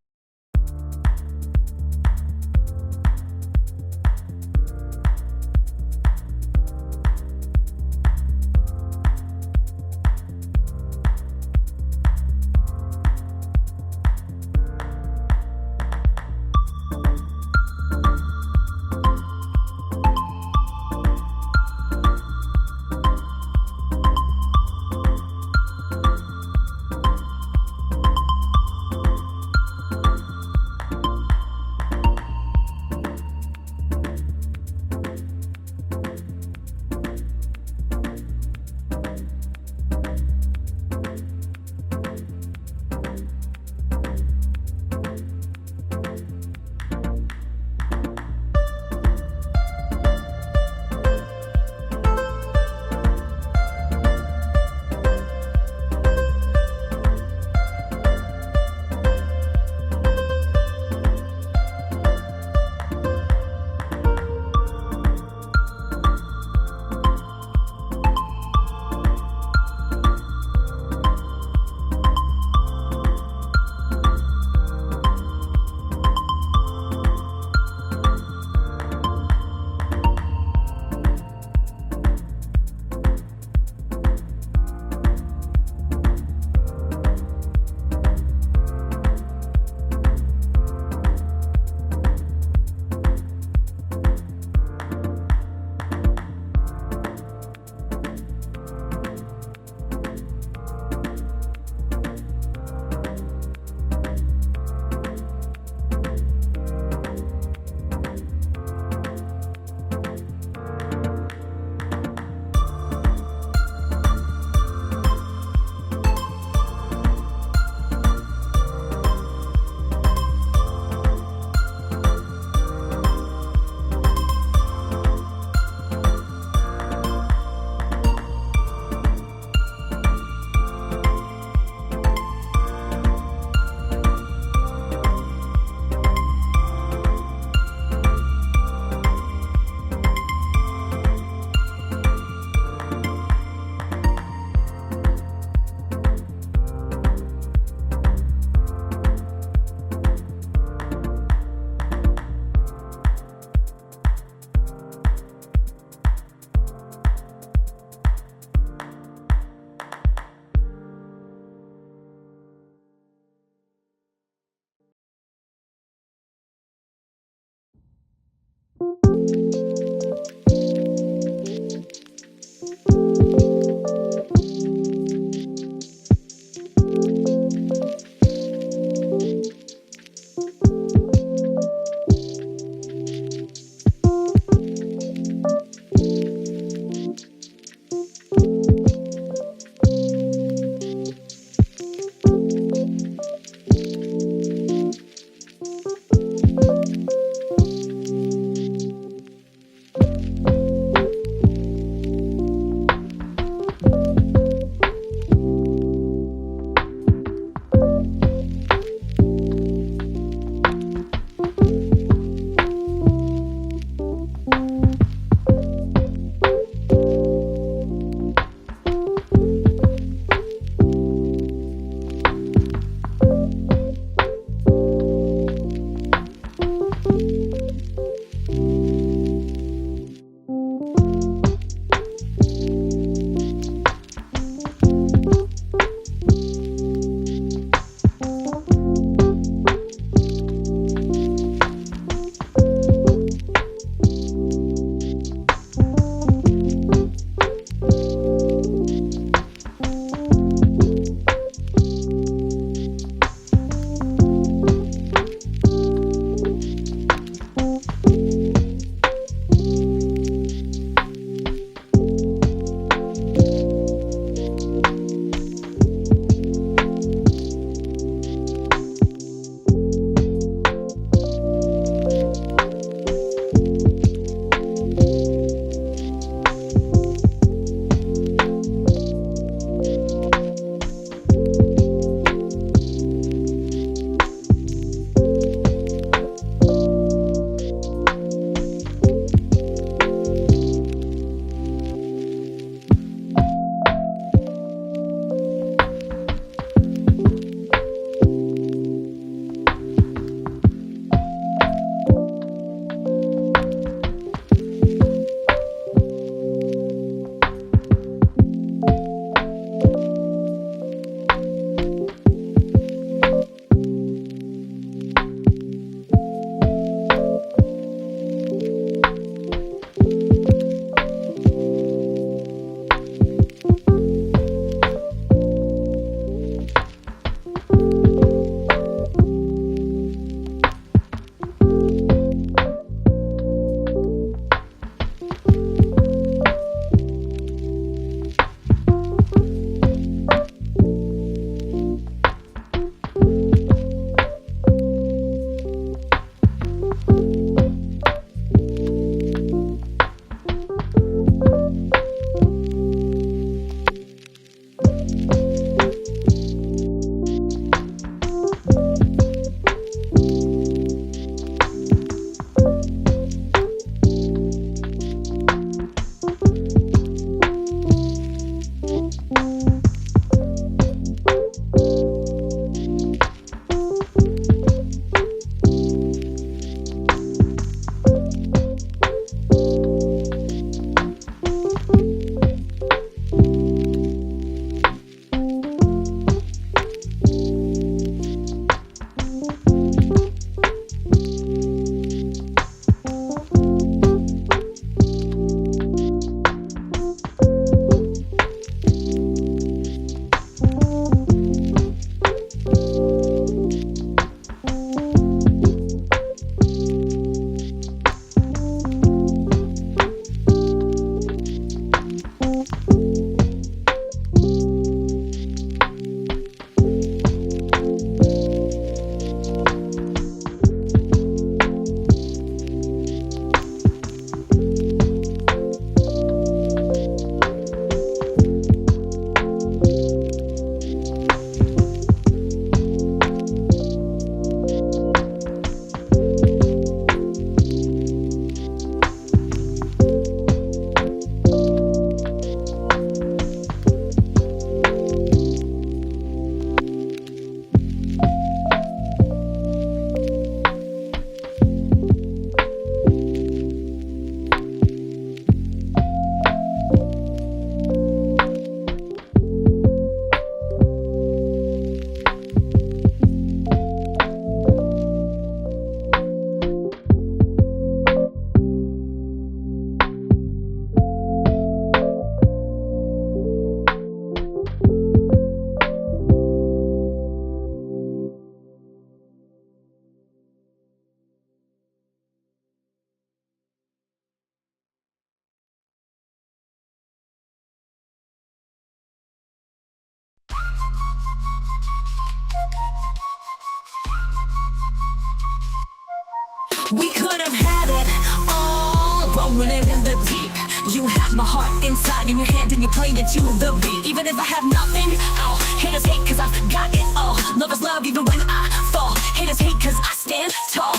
We could have had it all, rolling in the deep. You had my heart inside in your hand and you played it to the beat. Even if I have nothing, oh, haters hate cause I've got it all. Lovers love even when I fall. Haters hate cause I stand tall.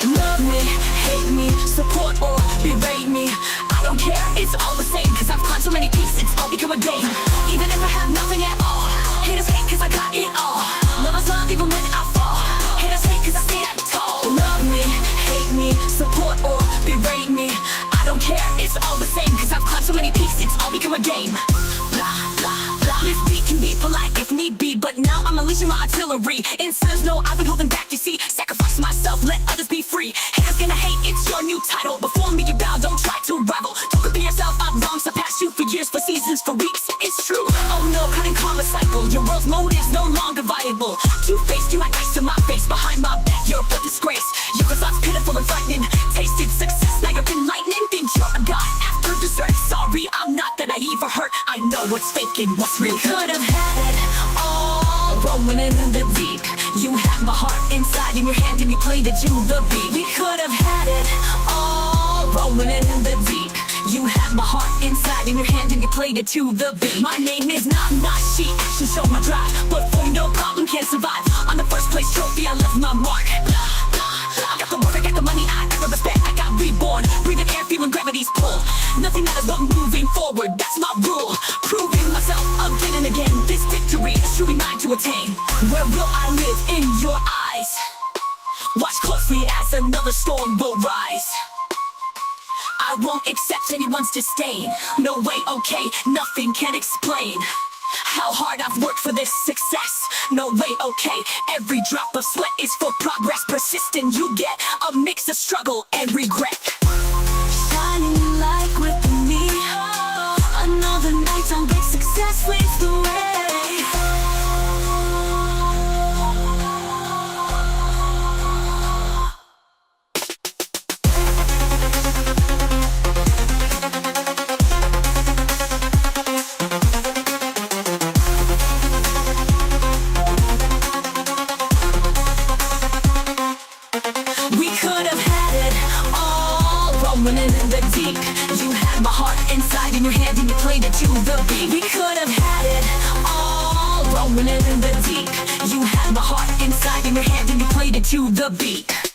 Love me, hate me, support or berate me, I don't care, it's all the same. Cause I've climbed so many peaks, it's all become a game. Even if I have nothing at all, haters hate cause I got it all. Lovers love even when I fall. Haters hate cause I stand tall. Love me, hate me, support or berate me, I don't care, it's all the same. Cause I've climbed so many peaks, it's all become a game. Blah, blah, blah. This beat can be polite if need be, but now I'm unleashing my artillery. Instead, no, I've been holding back, you see. Sacrifice myself, let others be free. Haters gonna hate, it's your new title. Before me you bow, don't try to rival. Don't compare yourself, I'm wrong, surpass you for years, for seasons, for weeks, it's true. Oh no, cutting karma cycle, your world's motive's no longer viable. Two-faced, you act nice to my face, behind my back, you're a disgrace. Your thoughts pitiful and frightening, tasted success, now you're enlightening. Think you're a god after dessert. Sorry, I'm not that naive or hurt, I know what's fake and what's real. Could have had it all, rolling in the deep. You had my heart inside in your hand and you played it to the beat. We could have had it all, rolling in the deep. You had my heart inside in your hand and you played it to the beat. My name is not Nashi, action show my drive, but for you no problem can't survive. On the first place trophy I left my mark. I got the work, I got the money, I got the respect, I got reborn. Breathing air, feeling gravity's pull. Nothing matters but moving forward, that's my rule. Proving myself again and again. This victory is truly mine to attain. Where will I live? In your eyes. Watch closely as another storm will rise. I won't accept anyone's disdain. No way, okay, nothing can explain how hard I've worked for this success. No way, okay, every drop of sweat is for progress. Persistent, you get a mix of struggle and regret. Shining like with me, another night on big success leads the way. We could have had it all, rolling in the deep. You had my heart inside in your hand and you played it to the beat. We could have had it all, rolling in the deep. You had my heart inside in your hand and you played it to the beat.